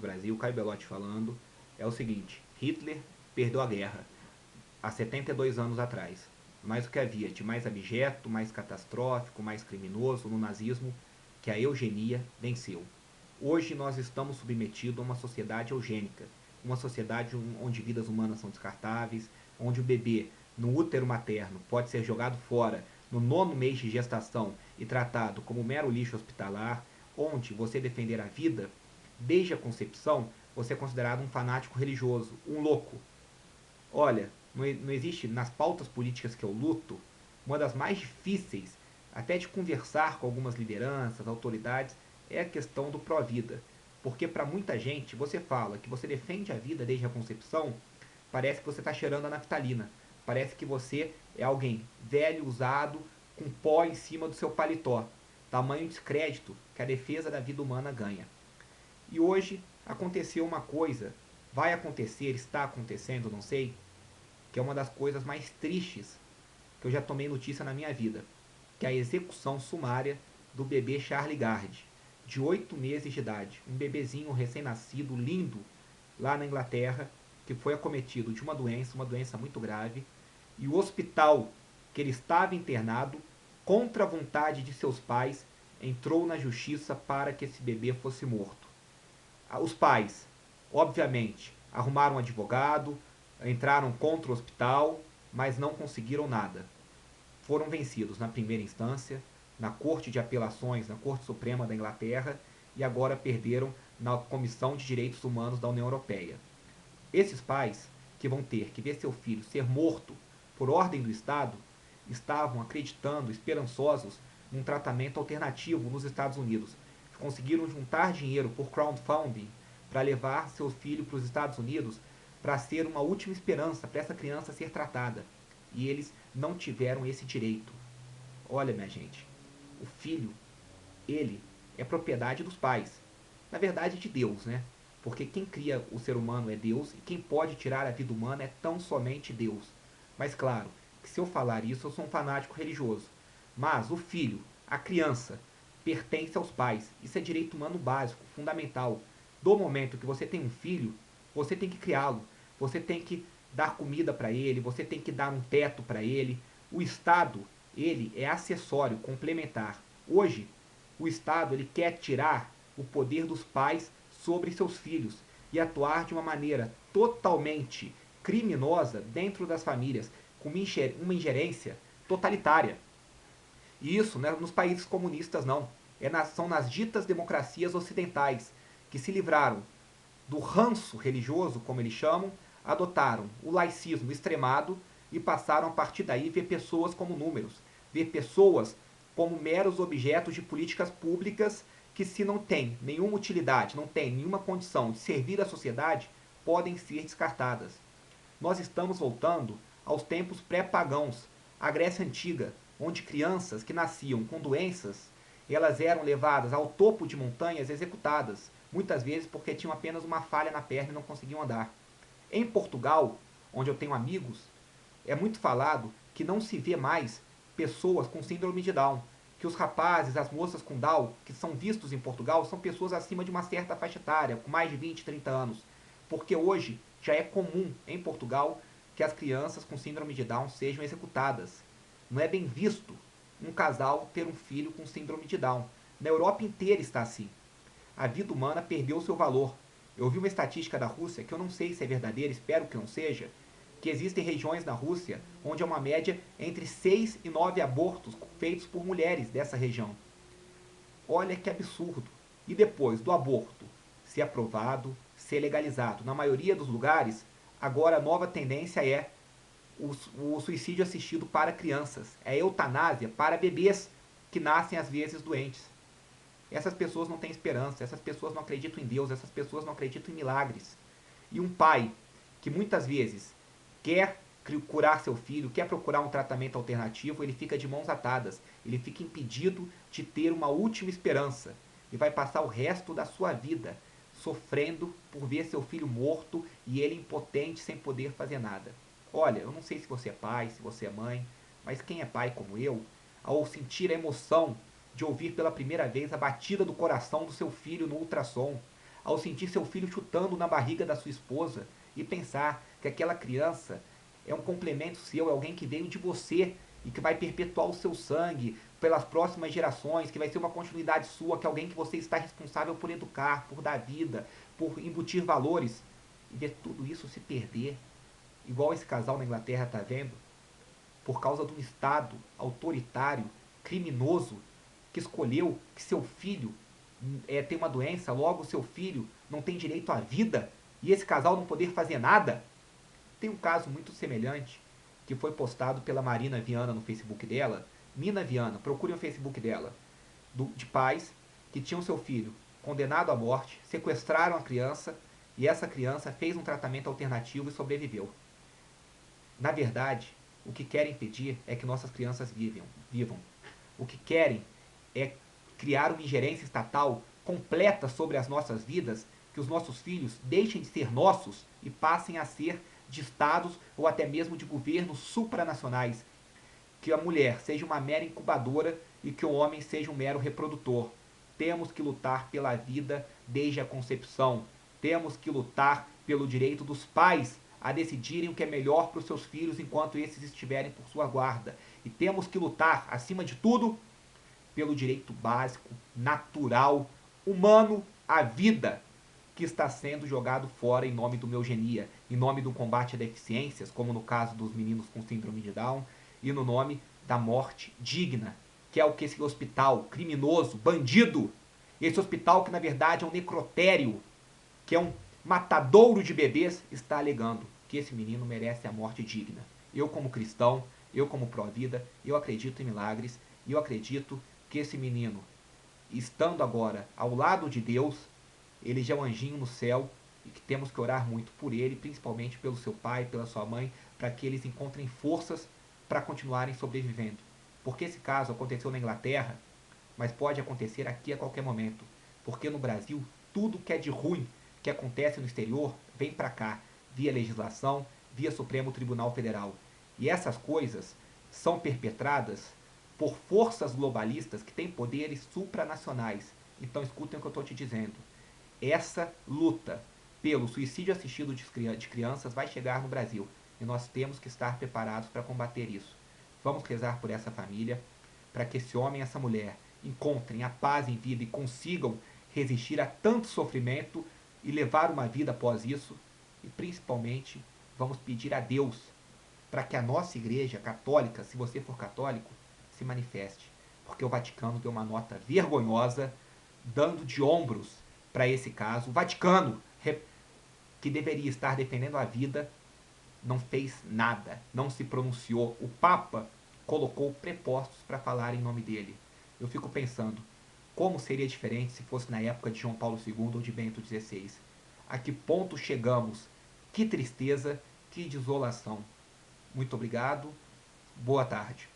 Brasil, Caio Belotti falando. É o seguinte, Hitler perdeu a guerra há 72 anos atrás. Mas o que havia de mais abjeto, mais catastrófico, mais criminoso no nazismo, que a eugenia venceu. Hoje nós estamos submetidos a uma sociedade eugênica, uma sociedade onde vidas humanas são descartáveis, onde o bebê no útero materno pode ser jogado fora no 9º mês de gestação e tratado como mero lixo hospitalar, onde você defender a vida desde a concepção, você é considerado um fanático religioso, um louco. Olha, não existe nas pautas políticas que eu luto, uma das mais difíceis, até de conversar com algumas lideranças, autoridades, é a questão do pró-vida. Porque para muita gente, você fala que você defende a vida desde a concepção, parece que você está cheirando a naftalina. Parece que você é alguém velho, usado, com pó em cima do seu paletó. Tamanho descrédito que a defesa da vida humana ganha. E hoje aconteceu uma coisa, vai acontecer, está acontecendo, não sei, que é uma das coisas mais tristes que eu já tomei notícia na minha vida, que é a execução sumária do bebê Charlie Gard, de 8 meses de idade, um bebezinho recém-nascido, lindo, lá na Inglaterra, que foi acometido de uma doença muito grave, e o hospital que ele estava internado, contra a vontade de seus pais, entrou na justiça para que esse bebê fosse morto. Os pais, obviamente, arrumaram um advogado, entraram contra o hospital, mas não conseguiram nada. Foram vencidos na primeira instância, na Corte de Apelações, na Corte Suprema da Inglaterra, e agora perderam na Comissão de Direitos Humanos da União Europeia. Esses pais, que vão ter que ver seu filho ser morto por ordem do Estado, estavam acreditando, esperançosos, num tratamento alternativo nos Estados Unidos. Conseguiram juntar dinheiro por crowdfunding para levar seu filho para os Estados Unidos para ser uma última esperança para essa criança ser tratada. E eles não tiveram esse direito. Olha, minha gente, o filho, ele é propriedade dos pais. Na verdade, de Deus, né? Porque quem cria o ser humano é Deus e quem pode tirar a vida humana é tão somente Deus. Mas claro, que se eu falar isso, eu sou um fanático religioso. Mas o filho, a criança, pertence aos pais. Isso é direito humano básico, fundamental. Do momento que você tem um filho, você tem que criá-lo. Você tem que dar comida para ele, você tem que dar um teto para ele. O Estado, ele é acessório, complementar. Hoje, o Estado ele quer tirar o poder dos pais sobre seus filhos e atuar de uma maneira totalmente criminosa dentro das famílias, com uma ingerência totalitária. E isso não é nos países comunistas, não. São nas ditas democracias ocidentais, que se livraram do ranço religioso, como eles chamam, adotaram o laicismo extremado e passaram a partir daí ver pessoas como números, ver pessoas como meros objetos de políticas públicas que, se não têm nenhuma utilidade, não têm nenhuma condição de servir à sociedade, podem ser descartadas. Nós estamos voltando aos tempos pré-pagãos, à Grécia Antiga, onde crianças que nasciam com doenças, elas eram levadas ao topo de montanhas executadas, muitas vezes porque tinham apenas uma falha na perna e não conseguiam andar. Em Portugal, onde eu tenho amigos, é muito falado que não se vê mais pessoas com síndrome de Down, que os rapazes, as moças com Down, que são vistos em Portugal, são pessoas acima de uma certa faixa etária, com mais de 20, 30 anos. Porque hoje já é comum em Portugal que as crianças com síndrome de Down sejam executadas. Não é bem visto um casal ter um filho com síndrome de Down. Na Europa inteira está assim. A vida humana perdeu seu valor. Eu vi uma estatística da Rússia, que eu não sei se é verdadeira, espero que não seja, que existem regiões na Rússia onde é uma média entre 6 e 9 abortos feitos por mulheres dessa região. Olha que absurdo. E depois do aborto ser aprovado, ser legalizado na maioria dos lugares, agora a nova tendência é o suicídio assistido para crianças. É a eutanásia para bebês que nascem às vezes doentes. Essas pessoas não têm esperança, essas pessoas não acreditam em Deus, essas pessoas não acreditam em milagres. E um pai que muitas vezes quer curar seu filho, quer procurar um tratamento alternativo, ele fica de mãos atadas, ele fica impedido de ter uma última esperança e vai passar o resto da sua vida sofrendo por ver seu filho morto e ele impotente sem poder fazer nada. Olha, eu não sei se você é pai, se você é mãe, mas quem é pai como eu, ao sentir a emoção de ouvir pela primeira vez a batida do coração do seu filho no ultrassom, ao sentir seu filho chutando na barriga da sua esposa e pensar que aquela criança é um complemento seu, é alguém que veio de você e que vai perpetuar o seu sangue pelas próximas gerações, que vai ser uma continuidade sua, que é alguém que você está responsável por educar, por dar vida, por embutir valores. E ver tudo isso se perder, igual esse casal na Inglaterra está vendo, por causa de um Estado autoritário, criminoso, que escolheu que seu filho tem uma doença, logo seu filho não tem direito à vida, e esse casal não poder fazer nada. Tem um caso muito semelhante que foi postado pela Marina Viana no Facebook dela. Mina Viana, procure o Facebook dela, de pais que tinham seu filho condenado à morte, sequestraram a criança e essa criança fez um tratamento alternativo e sobreviveu. Na verdade, o que querem pedir é que nossas crianças vivam. O que querem é criar uma ingerência estatal completa sobre as nossas vidas, que os nossos filhos deixem de ser nossos e passem a ser de estados ou até mesmo de governos supranacionais. Que a mulher seja uma mera incubadora e que o homem seja um mero reprodutor. Temos que lutar pela vida desde a concepção. Temos que lutar pelo direito dos pais a decidirem o que é melhor para os seus filhos enquanto esses estiverem por sua guarda. E temos que lutar, acima de tudo, pelo direito básico, natural, humano, à vida, que está sendo jogado fora em nome de uma eugenia, em nome do combate a deficiências, como no caso dos meninos com síndrome de Down, e no nome da morte digna, que é o que esse hospital criminoso, bandido, esse hospital que na verdade é um necrotério, que é um matadouro de bebês, está alegando que esse menino merece a morte digna. Eu como cristão, eu como pró-vida, eu acredito em milagres, e eu acredito que esse menino, estando agora ao lado de Deus, ele já é um anjinho no céu e que temos que orar muito por ele, principalmente pelo seu pai, pela sua mãe, para que eles encontrem forças para continuarem sobrevivendo. Porque esse caso aconteceu na Inglaterra, mas pode acontecer aqui a qualquer momento. Porque no Brasil, tudo que é de ruim que acontece no exterior vem para cá, via legislação, via Supremo Tribunal Federal. E essas coisas são perpetradas por forças globalistas que têm poderes supranacionais. Então escutem o que eu estou te dizendo. Essa luta pelo suicídio assistido de crianças vai chegar no Brasil e nós temos que estar preparados para combater isso. Vamos rezar por essa família, para que esse homem e essa mulher encontrem a paz em vida e consigam resistir a tanto sofrimento e levar uma vida após isso. E principalmente, vamos pedir a Deus para que a nossa igreja católica, se você for católico, se manifeste. Porque o Vaticano deu uma nota vergonhosa, dando de ombros para esse caso. O Vaticano, que deveria estar defendendo a vida, não fez nada, não se pronunciou. O Papa colocou prepostos para falar em nome dele. Eu fico pensando, como seria diferente se fosse na época de João Paulo II ou de Bento XVI? A que ponto chegamos? Que tristeza, que desolação. Muito obrigado, boa tarde.